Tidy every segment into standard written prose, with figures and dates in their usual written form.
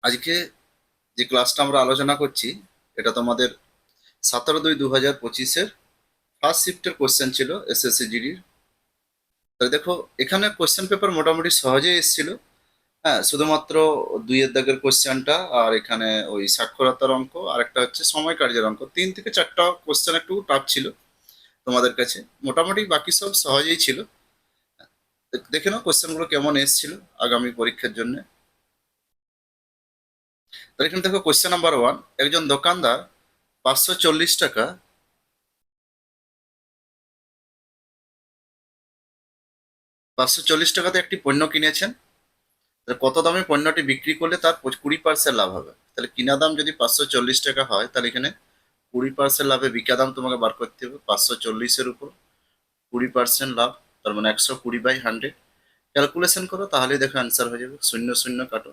আজকে যে ক্লাসটা আমরা আলোচনা করছি এটা তোমাদের 17/2/2025-এর ফার্স্ট শিফটের কোশ্চেন ছিল এসএসসি জিডির। তাহলে দেখো, এখানে কোশ্চেন পেপার মোটামুটি সহজেই এসেছিল। হ্যাঁ, শুধুমাত্র দুইয়ের দাগের কোশ্চেনটা আর এখানে ওই সাক্ষরতার অঙ্ক আর একটা হচ্ছে সময় কার্যের অঙ্ক, 3 থেকে 4টা কোশ্চেন একটু টাফ ছিল তোমাদের কাছে। মোটামুটি বাকি সব সহজেই ছিল। দেখে নাও কোশ্চেনগুলো কেমন এসেছিল আগামী পরীক্ষার জন্য। তাহলে এখানে দেখো, কোশ্চেন নাম্বার 1, একজন দোকানদার 540 টাকা 540 টাকাতে একটি পণ্য কিনেছেন। তাহলে কত দামে পণ্যটি বিক্রি করলে তার 20% লাভ হবে। তাহলে কিনা দাম যদি 540 টাকা হয়, তাহলে এখানে 20% লাভে বিকা দাম তোমাকে বার করতে হবে। 540-এর উপর 20% লাভ, তার মানে 120/100। ক্যালকুলেশন করো, তাহলেই দেখো অ্যান্সার হয়ে যাবে। শূন্য শূন্য কাটো,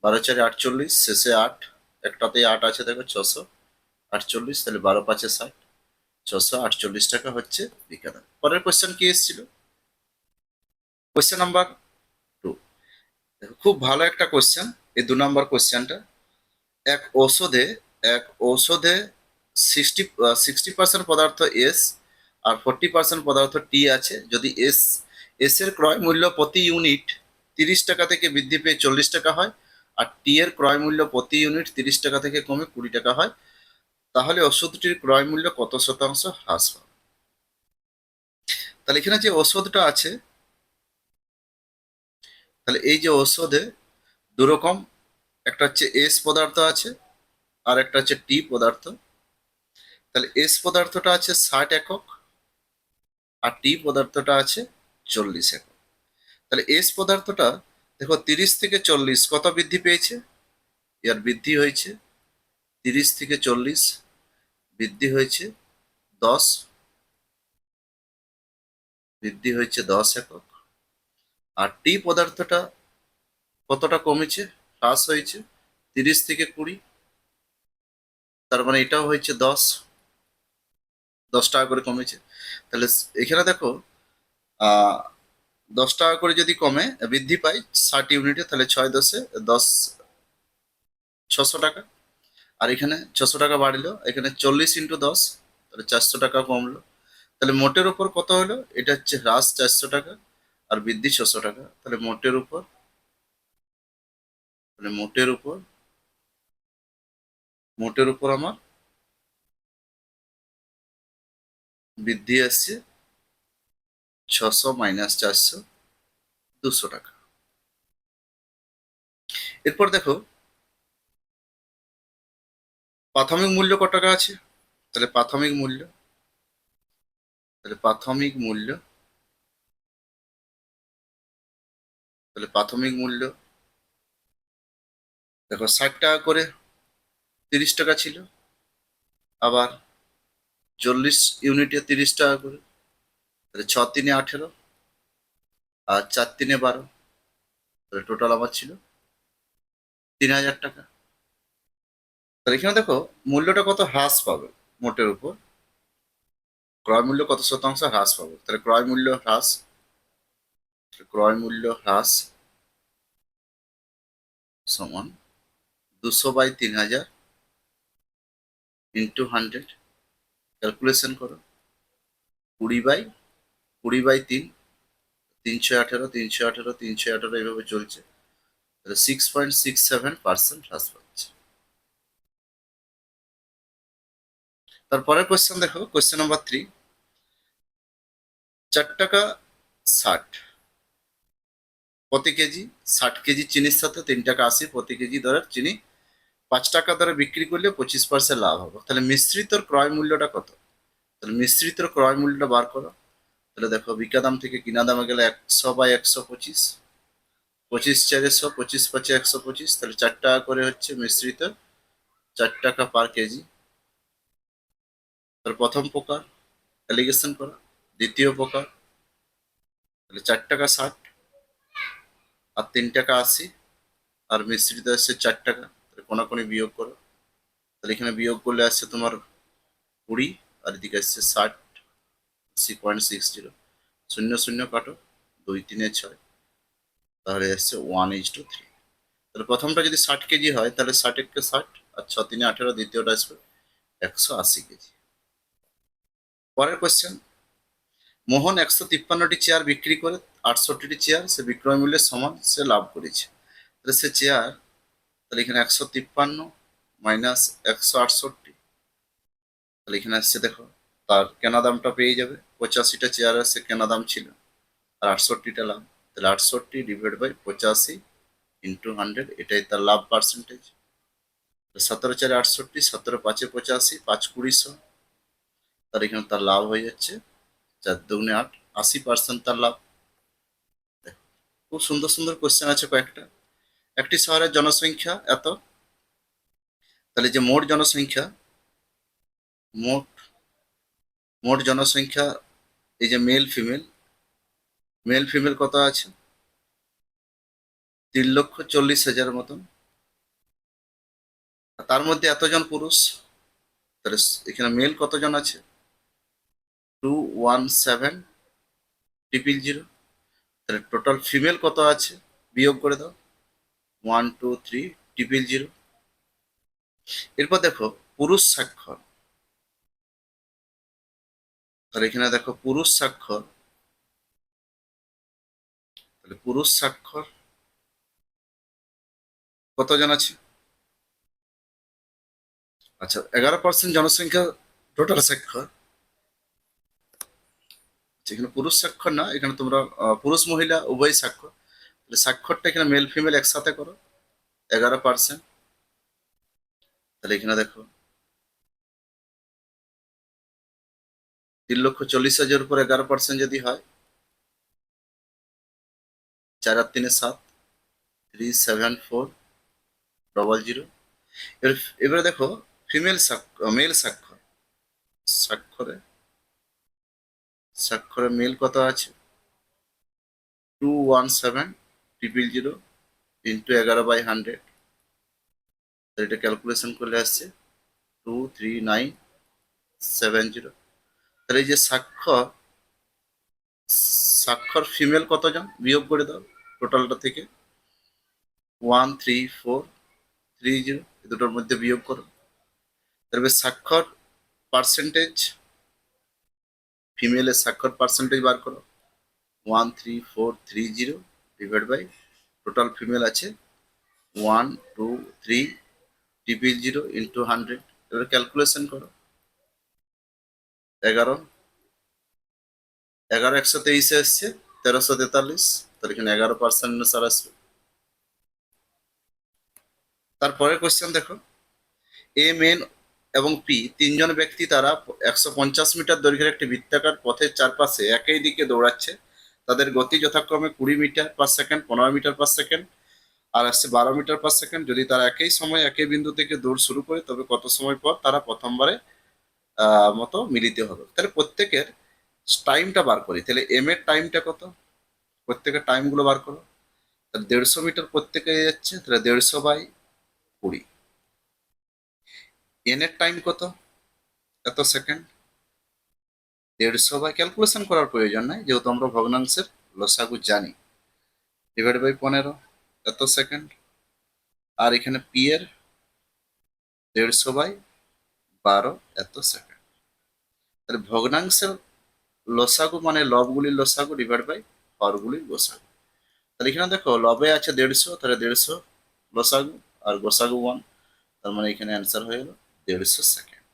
12×4 = 48, শেষে 8, একটাতেই 8 আছে, দেখো 648। তাহলে 12×5 = 60, 648 টাকা হচ্ছে বিকা দাম। পরের কোশ্চেন কি এসেছিল? Question number 2। দেখো, খুব ভালো একটা কোশ্চেন এই 2 নম্বর কোশ্চেনটা। এক ঔষধে এক ঔষধে 60% পদার্থ এস আর 40% পদার্থ টি আছে। যদি এস এর ক্রয় মূল্য প্রতি ইউনিট 30 টাকা থেকে বৃদ্ধি পেয়ে 40 টাকা হয়, আর টি এর ক্রয় মূল্য প্রতি ইউনিট 30 টাকা থেকে কমে 20 টাকা হয়, তাহলে ওষুধটির ক্রয় মূল্য কত শতাংশ হ্রাস পাবে? তাহলে এখানে যে ওষুধটা আছে, তাহলে এই যে ওষুধে দুরকম, একটা হচ্ছে এস পদার্থ আছে আর একটা হচ্ছে টি পদার্থ। তাহলে এস পদার্থটা আছে 60 একক আর টি পদার্থটা আছে 40 একক। তাহলে এস পদার্থটা দেখো, 30 থেকে 40 কত বৃদ্ধি পেয়েছে? এর বৃদ্ধি হয়েছে 30 থেকে 40, বৃদ্ধি হয়েছে 10, বৃদ্ধি হয়েছে 10 একক। আর টি পদার্থটা কতটা কমেছে, হ্রাস হয়েছে 30 থেকে 20, তার মানে এটাও হয়েছে 10 টাকা করে কমেছে। তাহলে এখানে দেখো, 10 টাকা করে যদি কমে বৃদ্ধি পায় 60 ইউনিটে, তাহলে 6×10 = 600 টাকা। আর এখানে 600 টাকা বাড়লো, এখানে 40 × 10, তাহলে 400 টাকা কমলো। তাহলে মোটের উপর কত হলো? এটা হচ্ছে হ্রাস 400 টাকা আর বৃদ্ধি 600 টাকা। তাহলে মোটের উপর আমার বৃদ্ধি আসছে 600 - 400, 200 টাকা। এরপর দেখো, প্রাথমিক মূল্য কত টাকা আছে? তাহলে প্রাথমিক মূল্য দেখো, 60 টাকা করে 30 টাকা ছিল, আবার 40 ইউনিটে 30 টাকা করে। তাহলে 6×3 = 18 আর 4×3 = 12, তাহলে টোটাল আমার ছিল 3000 টাকা। তাহলে এখানে দেখো, মূল্যটা কত হ্রাস পাবে মোটের উপর, ক্রয় মূল্য কত শতাংশ হ্রাস পাবে। তাহলে ক্রয় মূল্য হ্রাস সমান 200/3000 × 100। ক্যালকুলেশন করো, 20/3, 318, 318, 318, এইভাবে চলছে। তাহলে 6.67% হ্রাস পাচ্ছে। তারপরের কোশ্চেন দেখো, কোশ্চেন নাম্বার 3। 4 টাকা 60 প্রতি কেজি, 60 কেজি চিনির সাথে 3 টাকা 80 প্রতি কেজি দরের চিনি 5 টাকা দরে বিক্রি করলে 25% লাভ হবে। তাহলে মিশ্রিতর ক্রয় মূল্যটা কত? তাহলে মিশ্রিতর ক্রয় মূল্যটা বার করো। তাহলে দেখো, বিকা দাম থেকে কিনা দামে গেলে 100/125, 25×4 = 100, 25×5 = 125। তাহলে 4 টাকা করে হচ্ছে মিশ্রিত, 4 টাকা পার কেজি। তাহলে প্রথম প্রকার অ্যালিগেশন করা, দ্বিতীয় প্রকার, তাহলে 4 টাকা 60 আর 3 টাকা 80, আর মিশ্রিত আসছে 4 টাকা। তাহলে কোনাকুনি বিয়োগ করো, তাহলে এখানে বিয়োগ করলে আসছে তোমার 20, আর এদিকে আসছে 60, 3.60। শূন্য শূন্য কাটো, 2×3 = 6, তাহলে আসছে 1:3। তাহলে প্রথমটা যদি 60 কেজি হয় তাহলে 60 × 60 আর 6 × 3 = 18, দ্বিতীয়টা আসবে 180 কেজি। পরের কোশ্চেন, মোহন 153টি চেয়ার বিক্রি করে 68টি চেয়ার সে বিক্রয় মূল্যের সমান সে লাভ করেছে। তাহলে সে চেয়ার, তাহলে এখানে 153 মাইনাস 168, তাহলে এখানে আসছে দেখো তার কেনা দামটা পেয়ে যাবে। 85টা চেয়ারের সে কেনা দাম ছিল আর 68টা লাভ, তাহলে 68 / 85 × 100, এটাই তার লাভ পার্সেন্টেজ। 17 × 4 = 68, 17 × 5 = 85, 5 × 20 = 100, তার এখানে তার লাভ হয়ে যাচ্ছে 4 × 2 = 8, 80% তার লাভ। খুব সুন্দর সুন্দর কোশ্চেন আছে কয়েকটা। একটি শহরের জনসংখ্যা এত, তাহলে যে মোট জনসংখ্যা, মোট মোট জনসংখ্যা, এই যে মেল ফিমেল কত আছে, 3,40,000 মতন। আর তার মধ্যে এতজন পুরুষ, তাহলে এখানে মেল কতজন আছে, 217,000, তাহলে টোটাল ফিমেল কত আছে বিয়োগ করে দাও, 123,000। এরপর দেখো পুরুষ স্বাক্ষর, তাহলে এখানে দেখো পুরুষ স্বাক্ষর, তাহলে পুরুষ স্বাক্ষর কতজন আছে, আচ্ছা 11% জনসংখ্যা টোটাল স্বাক্ষর। এখানে পুরুষ স্বাক্ষর না, এখানে তোমরা পুরুষ মহিলা উভয় স্বাক্ষর, তাহলে স্বাক্ষরটা এখানে মেল ফিমেল একসাথে করো, 11%। তাহলে এখানে দেখো 3,40,000 উপর 11% যদি হয়, 4 আর 3 = 7, 374,000। এবারে দেখো ফিমেল স্বাক্ষর, মেল স্বাক্ষর, স্বাক্ষরে স্বাক্ষরে মেল কত আছে, 217,000 ইন্টু 11/100, এটা ক্যালকুলেশন করলে আসছে 23970। তাহলে এই যে স্বাক্ষর, স্বাক্ষর ফিমেল কতজন বিয়োগ করে দাও টোটালটা থেকে, 13430, দুটোর মধ্যে বিয়োগ করো। তাহলে স্বাক্ষর পার্সেন্টেজ, ফিমেলের স্বাক্ষর পার্সেন্টেজ বার করো, 13430 ডিভাইড বাই টোটাল ফিমেল আছে 123,000 ইন্টু 100, এবার ক্যালকুলেশন করো, 11 11 123 এসছে 1343, তাহলে এখানে 11% অনুসার আসবে। তারপরে কোশ্চেন দেখো, এ মেন এবং পি তিনজন ব্যক্তি তারা 150 মিটার দৈর্ঘ্যের একটি বৃত্তাকার পথের চারপাশে একই দিকে দৌড়াচ্ছে। তাদের গতি যথাক্রমে 20 metre per second, 15 metre per second আর আসছে 12 মিটার পার সেকেন্ড। যদি তারা একই সময় একই বিন্দু থেকে দৌড় শুরু করে তবে কত সময় পর তারা প্রথমবারে মতো মিলিত হবে। তাহলে প্রত্যেকের টাইমটা বার করি, তাহলে এম এর টাইমটা কত, প্রত্যেকের টাইমগুলো বার করো। তাহলে 150 মিটার প্রত্যেকে যাচ্ছে, তাহলে 150/20। এন এর টাইম কত, এত সেকেন্ড, 150 ক্যালকুলেশন করার প্রয়োজন নাই যেহেতু আমরা ভগ্নাংশের লসাগু জানি, ডিভাইড বাই 15, এত সেকেন্ড। আর এখানে পি এর 150/12, এত সেকেন্ড। তাহলে ভগ্নাংশের লসাগু মানে লবগুলির লসাগু ডিভাইড বাই হরগুলির গোসাগু। তাহলে এখানে দেখো লবে আছে 150, তাহলে 150 লসাগু আর গোসাগু 1, তার মানে এখানে অ্যান্সার হয়ে গেল 150 সেকেন্ড।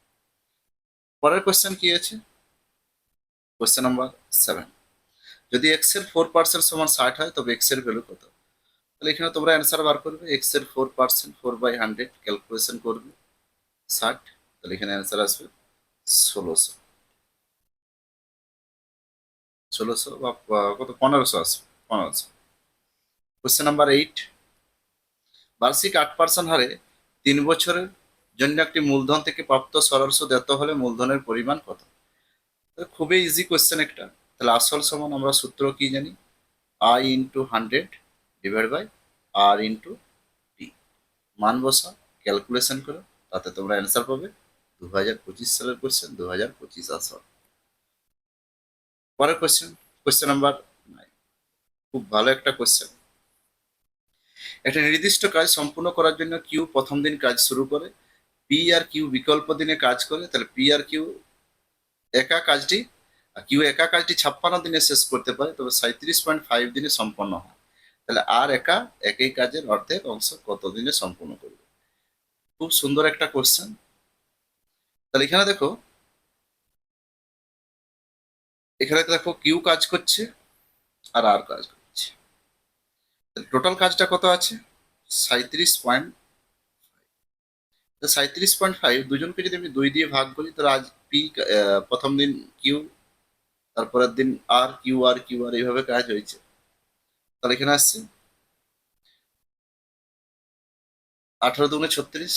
পরের কোয়েশ্চেন কি আছে, কোয়েশ্চেন নাম্বার 7, যদি এক্স এর 4% সমান 60 হয় তবে এক্স এর ভ্যালু কত। তাহলে এখানে তোমরা অ্যান্সার বার করবে, এক্স এর 4%, 4/100 ক্যালকুলেশন করবে 60, তাহলে এখানে অ্যান্সার আসবে 1600, 1600 বা কত 1500 আসবে, 1500। কোয়েশ্চেন নাম্বার 8, বার্ষিক 8% হারে 3 বছরের জন্য একটি মূলধন থেকে প্রাপ্ত সরল সুদ এত হলে মূলধনের পরিমাণ কত। খুবই ইজি কোয়েশ্চেন একটা। তাহলে আসল সমান আমরা সূত্র কি জানি, I into 100 divide by R into T, মান বসা ক্যালকুলেশন করো, তাতে তোমরা অ্যান্সার পাবে 2025 সালের কোয়েশ্চেন, 2025 আসল। পরের কোয়েশ্চেন, কোয়েশ্চেন নাম্বার 9, খুব ভালো একটা কোয়েশ্চেন। একটা নির্দিষ্ট কাজ সম্পূর্ণ করার জন্য কিউ প্রথম দিন কাজ শুরু করে, পি আর কিউ বিকল্প দিনে কাজ করে, তাহলে পি আর কিউ একা কাজটি কিউ একা কাজটি 56 দিনে শেষ করতে পারে, তবে 37.5 দিনে সম্পন্ন হয়। তাহলে আর একা একই কাজের অর্ধেক অংশ কত দিনে সম্পূর্ণ করবে? খুব সুন্দর একটা কোশ্চেন। তাহলে এখানে দেখো কিউ কাজ করছে আর আর কাজ করছে, টোটাল কাজটা কত আছে? 37. 37.5 দুজনকে যদি আমি 2 দিয়ে ভাগ করি, তাহলে আজ পি প্রথম দিন কিউ, তারপরের দিন আর কিউ আর এইভাবে কাজ হয়েছে। তাহলে এখানে আসছে 18 দুগুণে 36,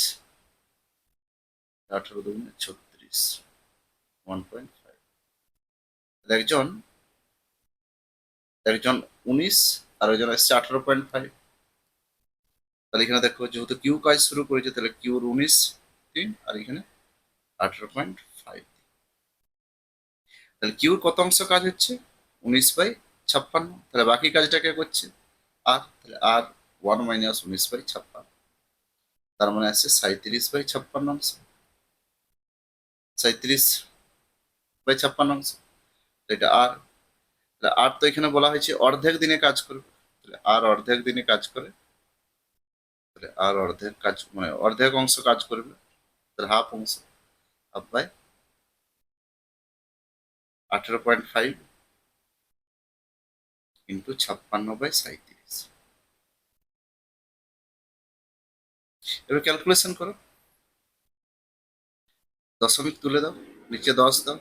18 দুগুণে 36, 1.5। একজন একজন 19 আর একজন আসছে 18.5। তাহলে এখানে দেখো যেহেতু কিউ কাজ শুরু করেছে, তাহলে কিউর 19 দিন আর এখানে 18.5। তাহলে কিউর কত অংশ কাজ হচ্ছে? 19/56। তাহলে বাকি কাজটা কে করছে? আর, তাহলে আর 1 - 19/56, তার মানে আসছে 37/56 অংশ, 37/56 অংশ। তো এটা আর, তাহলে আর তো এখানে বলা হয়েছে অর্ধেক দিনে কাজ করবে, তাহলে আর অর্ধেক দিনে কাজ করে, তাহলে আর অর্ধেক কাজ মানে অর্ধেক অংশ কাজ করবে, তাহলে হাফ অংশ, হাফ বাই 18.5 ইন্টু 56/37। এবার ক্যালকুলেশন করো, দশমিক তুলে দাও, নিচে 10 দাও,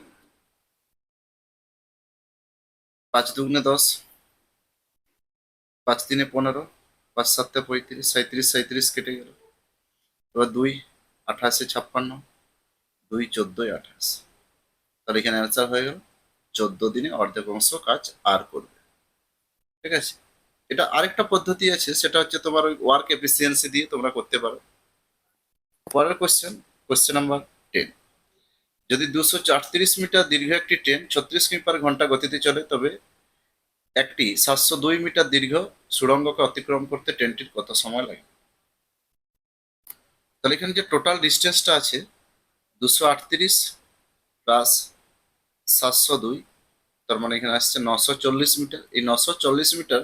5 দুগুণে 10, 5 3 15, 5 7 35, 37 37 কেটে গেল। এবার 2 28 56, 2 14 28। তাহলে এখানে অ্যান্সার হয়ে গেল 14 দিনে অর্ধেক অংশ কাজ আর করবে। ঠিক আছে, এটা আরেকটা পদ্ধতি আছে, সেটা হচ্ছে তোমার ওই ওয়ার্ক এফিসিয়েন্সি দিয়ে তোমরা করতে পারো। পরের কোশ্চেন নাম্বার 10। যদি 238 মিটার দীর্ঘ একটি ট্রেন 36 কিমি/ঘন্টা গতিতে চলে, তবে একটি 702 মিটার দীর্ঘ সুড়ঙ্গকে অতিক্রম করতে ট্রেনটির কত সময় লাগে? তাহলে এখানে যে টোটাল ডিস্টেন্সটা আছে 238 প্লাস 702, তার মানে এখানে আসছে 940 মিটার। এই 940 মিটার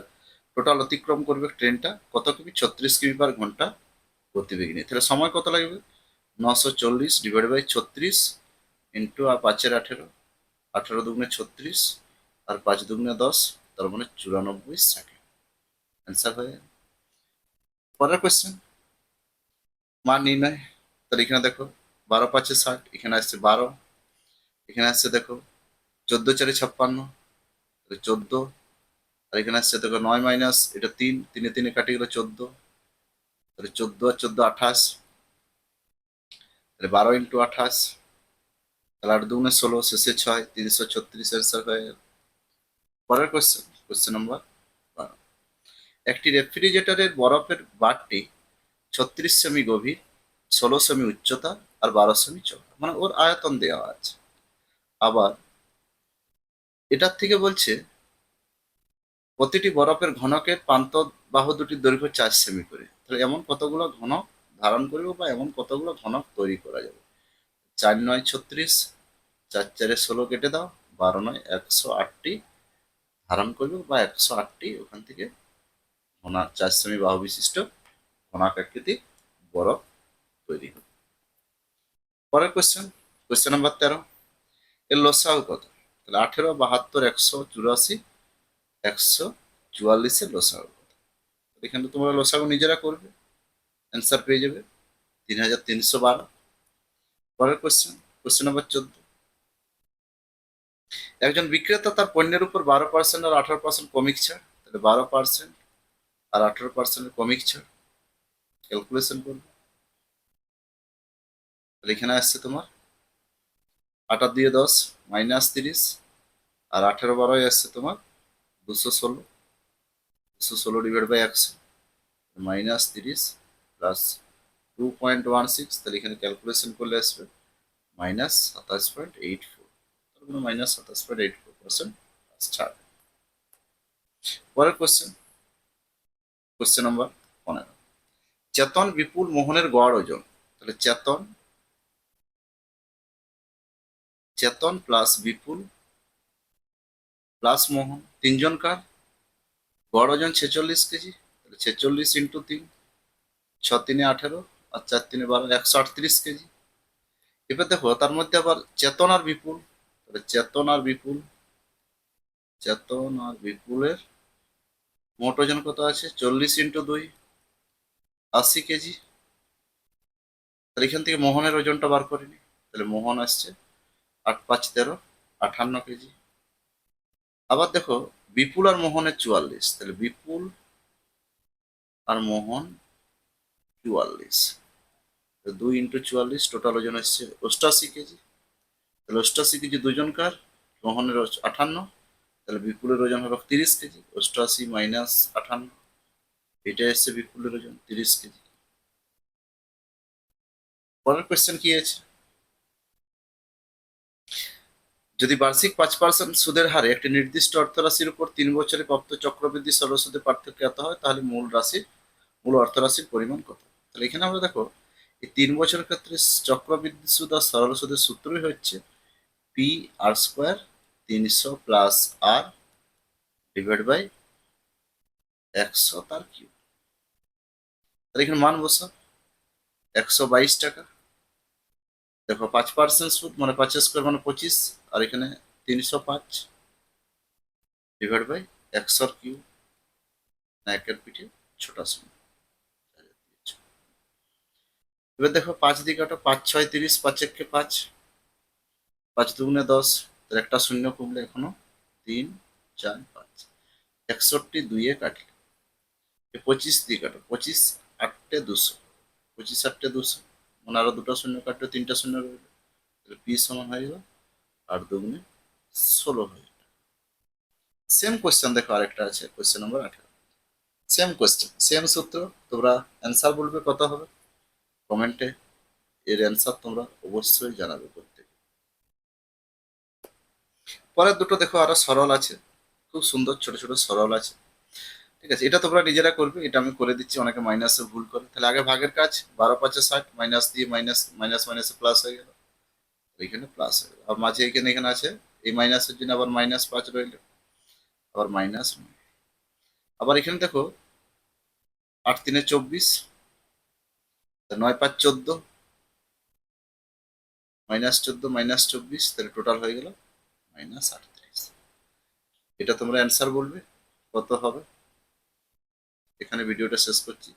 টোটাল অতিক্রম করবে ট্রেনটা কত কিমি? 36 কিমি/ঘন্টা গতিবেগে। তাহলে সময় কত লাগবে? 940 ডিভাইড বাই 36 ইন্টু আর 5 18, 18 দুগুণে 36 আর 5 দুগুণে 10, তার মানে 94 সেকেন্ড। অ্যান্সার হয়ে গেল। পরের কোশ্চেন, মান নির্ণয়। তাহলে এখানে দেখো 12 5 60, এখানে আসছে 12, এখানে আসছে দেখো 14 4 56, তাহলে 14, আর এখানে আসছে দেখো 9 মাইনাস এটা 3, 3 3 কাটে গেল 14, তাহলে 14 আর 14 28, তাহলে 12 ইন্টু 28, তাহলে 8 দুগুণে 16, শেষে 6, 336 অ্যান্সার হয়ে গেল। পরের কোশ্চেন নাম্বার 12। একটি রেফ্রিজারেটরের বরফের বারটি 36 সেমি গভীর, 16 সেমি উচ্চতা আর 12 সেমি চওড়া, মানে ওর আয়তন দেওয়া আছে। আবার এটার থেকে বলছে প্রতিটি বরফের ঘনকের প্রান্ত বাহু দুটির দৈর্ঘ্য 4 সেমি করে, তাহলে এমন কতগুলো ঘনক ধারণ করবে বা এমন কতগুলো ঘনক তৈরি করা যাবে? 4 9 36, 4 4 16 কেটে দাও, 12 9 108টি ধারণ করবে বা 108টি ওখান থেকে 4 সেমি বাহু বিশিষ্ট ঘনাক আকৃতি বরফ তৈরি হবে। পরের কোশ্চেন নাম্বার 13। এর লসাগু কত? তাহলে 18 72 184 144 এর লসাগু কত? এখানে তোমরা লসাগু নিজেরা করবে, অ্যান্সার পেয়ে যাবে 3312। পরের কোশ্চেন নাম্বার 14। একজন বিক্রেতা তার পণ্যের উপর 12% আর 18% কমিক ছাড়, তাহলে 12% আর 18% কমিক ছাড় ক্যালকুলেশন করবে। তাহলে এখানে আসছে তোমার 8 দিয়ে 10 -30, আর 18 12 আসছে তোমার 216, 216 ডিভাইড বাই 100, -30 প্লাস 2.16, তাহলে এখানে ক্যালকুলেশন করলে আসবে -27.84, তার মানে -27.84% ছাড়। পরের কোশ্চেন নাম্বার 15। চেতন, বিপুল, মোহনের গড় ওজন, তাহলে চেতন চেতন প্লাস বিপুল প্লাস মোহন, তিনজনকার গড় ওজন 46 কেজি, তাহলে 46 ইন্টু 3, 6 × 3 = 18 আর 4 × 3 = 12, 138 কেজি। এবার দেখো তার মধ্যে আবার চেতন আর বিপুল, তাহলে চেতন আর বিপুলের মোট ওজন কত আছে, 40 ইন্টু 2, 80 কেজি। তাহলে এখান থেকে মোহনের ওজনটা বার করে নি, তাহলে মোহন আসছে 8 × 5 = 13, 58 কেজি। আবার দেখো বিপুল আর মোহনের 44, তাহলে বিপুল আর মোহন 44, 2 ইন্টু 44, টোটাল ওজন আসছে 88 কেজি। তাহলে 88 কেজি দুজনকার, মোহনের 58, তাহলে বিপুলের ওজন হলো 30 কেজি। 88 - 58, এটা এসছে বিপুলের ওজন 30 কেজি। পরের কোয়েশ্চেন কি আছে, যদি বার্ষিক 5% সুদের হারে একটি নির্দিষ্ট অর্থরাশির উপর 3 বছরে প্রাপ্ত চক্রবৃদ্ধি সরল সুদের পার্থক্য এত হয়, তাহলে মূল অর্থরাশির পরিমাণ কত। তাহলে এখানে আমরা দেখো এই 3 বছরের ক্ষেত্রে চক্রবৃদ্ধি সুদ আর সরল সুদের সূত্রই হচ্ছে P(r²) 300 plus R divide by 100 তার কিউব। তাহলে এখানে মান বসা 122 টাকা। দেখো 5% সুদ মানে 5² মানে 25, আর এখানে 305 ডিভাইড বাই 100 কিউব, না একের পিঠে ছোটা শূন্য। এবার দেখো 5 দিয়ে কাটো, 5 × 6 = 30, 5 × 1 = 5, 5 × 2 = 10, তাহলে একটা শূন্য কমলে এখনো 3, 4, 5, 61 2 কাটলে 25 দিয়ে কাটো, 25 8 200, 25 8 200, মানে আরো দুটো শূন্য কাটলে 3টা শূন্য রইল, তাহলে পি সমান হয়ে গেল 8 × 2 = 16 হয়ে গেল। সেম কোয়েশ্চেন দেখো আরেকটা আছে, question number 18, same question same সূত্র, তোমরা অ্যান্সার বলবে কত হবে কমেন্টে, এর অ্যান্সার তোমরা অবশ্যই জানাবে প্রত্যেকে। পরের দুটো দেখো আরো সরল আছে, খুব সুন্দর ছোট ছোট সরল আছে, ঠিক আছে। এটা তোমরা নিজেরা করবে, এটা আমি করে দিচ্ছি, অনেকে মাইনাসে ভুল করে। তাহলে আগে ভাগের কাজ, 12 × 5 = 60, মাইনাস দিয়ে মাইনাসে প্লাস হয়ে গেল, এখানে প্লাস হয়ে গেল, আর মাঝে এখানে আছে এই মাইনাসের জন্য আবার -5 রইল, আবার -9, আবার এখানে দেখো 8 × 3 = 24, 9 × 5 = 14, -14 - 24, তাহলে টোটাল হয়ে গেল -38। এটা তোমরা অ্যান্সার বলবে কত হবে। এখানে ভিডিওটা শেষ করছি।